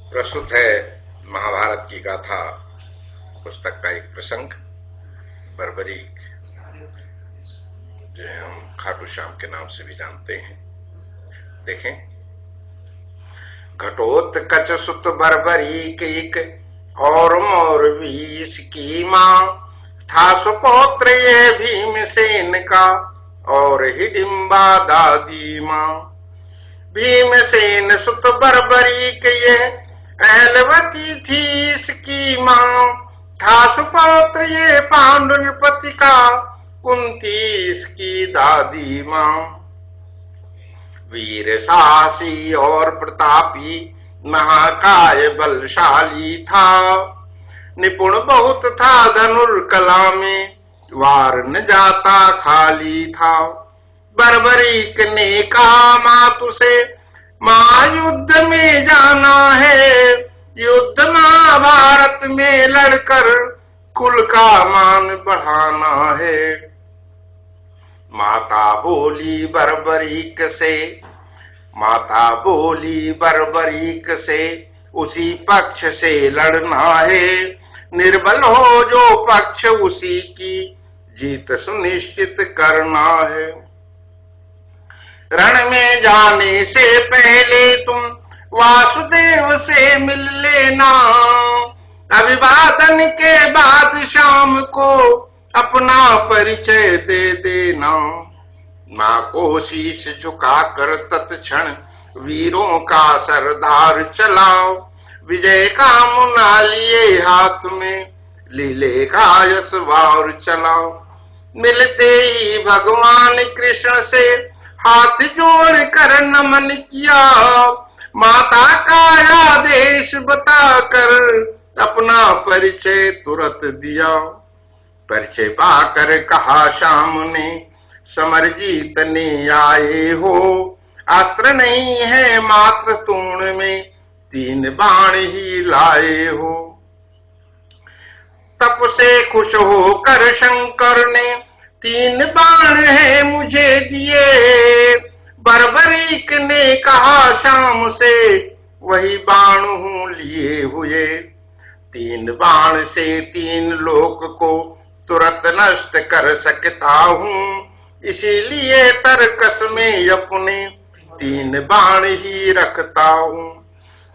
प्रस्तुत है महाभारत की गाथा पुस्तक का एक प्रसंग, बर्बरीक, जो हम खाटू श्याम के नाम से भी जानते हैं। देखें, घटोत्कच सुत बर्बरीक एक और मोर 20 की मां, था सुपौत्र ये भीमसेन का और हिडिंबा दादी मां। भीमसेन सुत बर्बरीक ये अहलवती थी इसकी मां, था सुपौत्र ये पांडुपति का कुंती इसकी दादी मां। वीर साहसी और प्रतापी महाकाय बलशाली था, निपुण बहुत था धनुर्कला में, वार न जाता खाली था। बर्बरीक ने कहा मातु से, मां युद्ध में जाना है, युद्ध महाभारत में लड़कर कुल का मान बढ़ाना है। माता बोली बर्बरीक से, उसी पक्ष से लड़ना है, निर्बल हो जो पक्ष उसी की जीत सुनिश्चित करना है। रण में जाने से पहले तुम वासुदेव से मिल लेना, अभिवादन के बाद शाम को अपना परिचय दे देना। मां को शीश झुकाकर तत्क्षण वीरों का सरदार चलाओ, विजय का मुना लिए हाथ में, लीले का यशवार चलाओ। मिलते ही भगवान कृष्ण से हाथ जोड़ कर नमन किया, माता का आदेश बताकर अपना परिचय तुरंत दिया। परिचय पाकर कहा शाम ने, समर जीतने आए हो, अस्त्र नहीं है मात्र तूण में, 3 बाण ही लाए हो। तप से खुश होकर शंकर ने 3 बाण है मुझे दिए। बर्बरीक ने कहा शाम से, वही बाण हूं लिए हुए। 3 बाण से 3 लोक को तुरंत नष्ट कर सकता हूं, इसीलिए तरकस में अपने 3 बाण ही रखता हूं।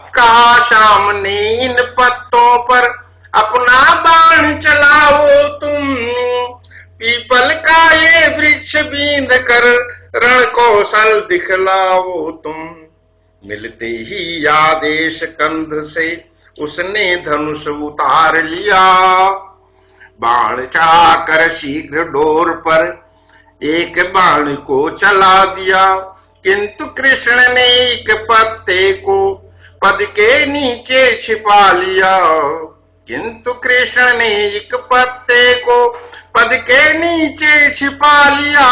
कहा शाम ने, इन पत्तों पर अपना बाण चलाओ तुम, पीपल का ये वृक्ष बींध कर रण कौशल दिखलाओ तुम। मिलते ही आदेश कंध से उसने धनुष उतार लिया, बाण चढ़ाकर शीघ्र डोर पर एक बाण को चला दिया। किंतु कृष्ण ने एक पत्ते को पद के नीचे छिपा लिया, किंतु कृष्ण ने एक पत्ते को पद के नीचे छिपा लिया।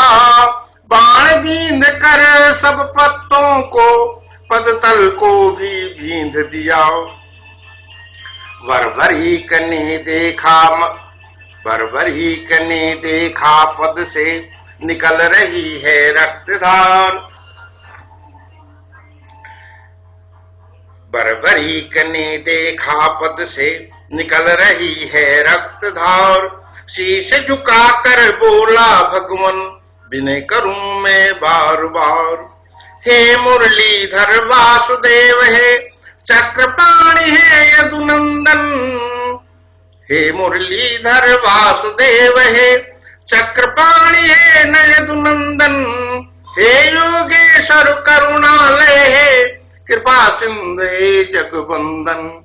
बाण बींध कर सब पत्तों को पद तल को भी बींध दिया। बर्बरीक ने देखा पद से निकल रही है रक्तधार। बर्बरीक ने देखा पद से निकल रही है रक्तधार। शीश झुकाकर बोला भगवन, विनय करूं मैं बार बार। हे मुरलीधर वासुदेव है, चक्रपाणि है यदुनंदन। हे मुरलीधर वासुदेव है, चक्रपाणि है न यदुनंदन। हे योगेश्वर करुणालय है, कृपा सिंधु हे जगबंदन।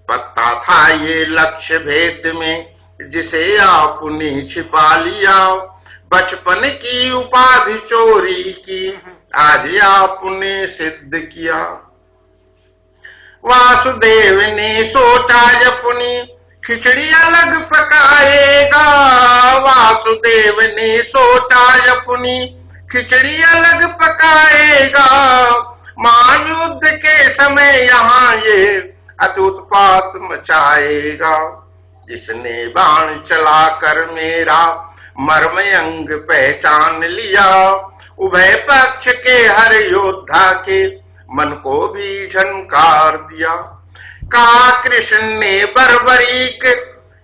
पता था ये लक्ष्य भेद में, जिसे आपने छिपा लिया। बचपन की उपाधि चोरी की, आज आपने सिद्ध किया। वासुदेव ने सोचा अपनी खिचड़ी अलग पकाएगा। वासुदेव ने सोचा अपनी खिचड़ी अलग पकाएगा। महायुद्ध के समय यहाँ ये अति उत्पात मचाएगा। जिसने बाण चलाकर मेरा मर्म अंग पहचान लिया, उभय पक्ष के हर योद्धा के मन को भी झनकार दिया। कहा कृष्ण ने बर्बरीक,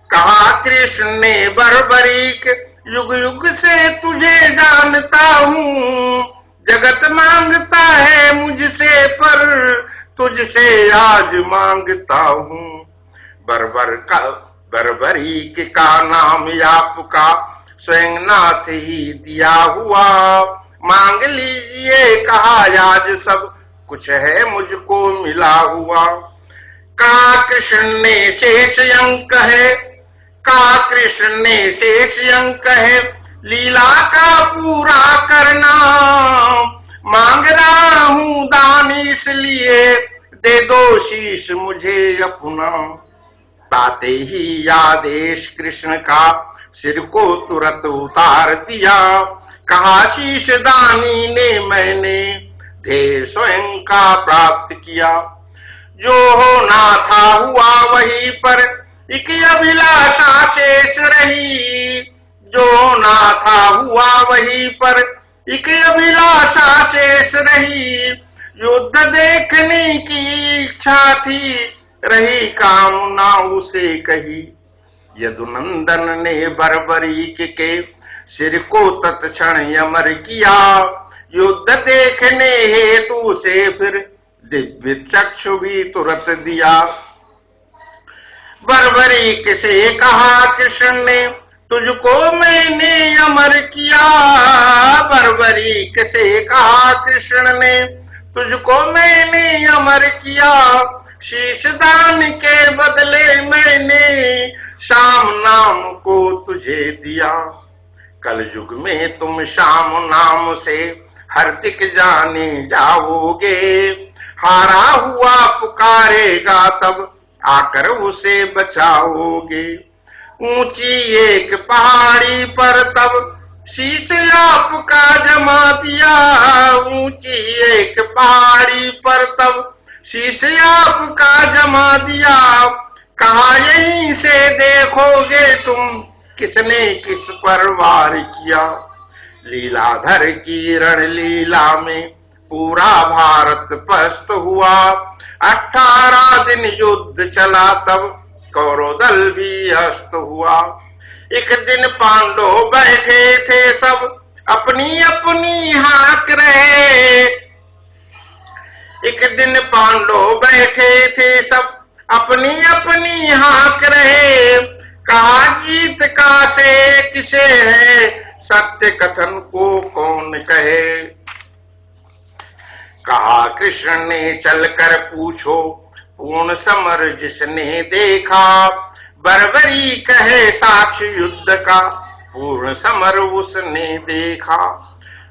कहा कृष्ण ने बर्बरीक, युग युग से तुझे जानता हूँ, जगत मांगता है मुझसे पर तुझसे आज मांगता हूँ। बर्बरीक का नाम आपका स्वयं नाथ ही दिया हुआ, मांग लीजिए कहा आज सब कुछ है मुझको मिला हुआ। कहा कृष्ण ने शेष अंक है, कहा कृष्ण ने शेष अंक है, लीला का पूरा करना, मांग रहा हूँ दान इसलिए दे दो शीश मुझे अपना। पाते ही आदेश कृष्ण का सिर को तुरंत उतार दिया, कहा शीश दानी ने मैंने ध्येय स्वयं का प्राप्त किया। जो होना था हुआ वहीं पर एक अभिलाषा शेष रही, जो होना था हुआ वहीं पर एक अभिलाषा शेष रही। युद्ध देखने की इच्छा थी रही कामना उसे कही। यदुनंदन ने बर्बरीक के सिर को तत्क्षण अमर किया, युद्ध देखने हेतु से फिर दिव्य चक्षु भी तुरंत दिया। बर्बरीक से कहा कृष्ण ने तुझको मैंने अमर किया, बर्बरीक से कहा कृष्ण ने तुझको मैंने अमर किया। शीश दान के बदले मैंने शाम नाम को तुझे दिया। कल युग में तुम शाम नाम से हार्दिक जाने जाओगे, हारा हुआ पुकारेगा तब आकर उसे बचाओगे। ऊंची एक पहाड़ी पर तब शीश आपका जमा दिया, ऊंची एक पहाड़ी पर तब शीश आपका जमा दिया। कहा यहीं से देखोगे तुम किसने किस पर वार किया। लीलाधर की रणलीला में पूरा भारत पस्त हुआ, 18 दिन युद्ध चला तब कौरव दल भी अस्त हुआ। एक दिन पांडव बैठे थे सब अपनी अपनी हाँक रहे, एक दिन पांडव बैठे थे सब अपनी अपनी हाँक रहे। कहा जीत का से किसे है, सत्य कथन को कौन कहे। कहा कृष्ण ने चलकर पूछो पूर्ण समर जिसने देखा, बर्बरी कहे साक्ष्य युद्ध का पूर्ण समर उसने देखा।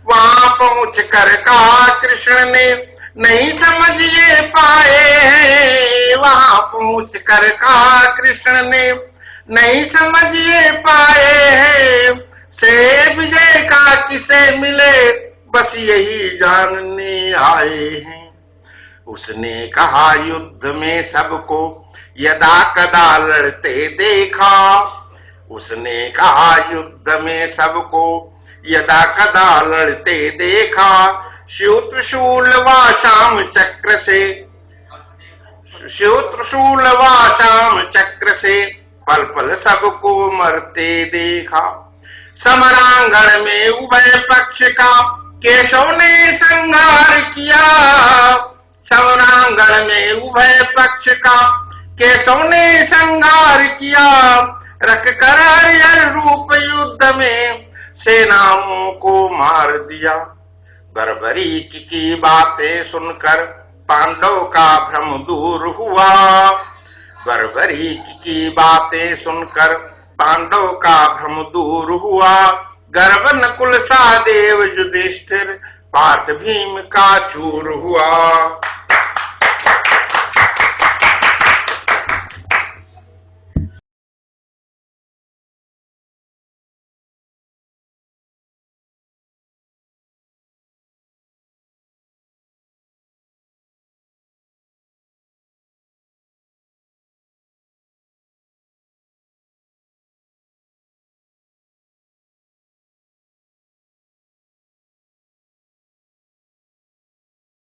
वहां पहुंच कर कहा कृष्ण ने नहीं समझ ये पाए हैं, वहां पहुंच कर कहा कृष्ण ने नहीं समझ ये पाए हैं। से विजय का किसे मिले बस यही जानने आए हैं। उसने कहा युद्ध में सबको यदा कदा लड़ते देखा, उसने कहा युद्ध में सबको यदा कदा लड़ते देखा। शिव त्रिशूल व शाम चक्र से, शिव त्रिशूल व शाम चक्र से पल पल सबको मरते देखा। समरांगण में उभय पक्ष का केशव ने संहार किया, समरांगण में उभय पक्ष का केशव ने संहार किया। रख कर हरिहर रूप युद्ध में सेनाओं को मार दिया। बर्बरी की बातें सुनकर पांडव का भ्रम दूर हुआ, बर्बरी की बातें सुनकर पांडव का भ्रम दूर हुआ। गर्भ नकुल सहदेव युधिष्ठिर पार्थ भीम का चूर हुआ।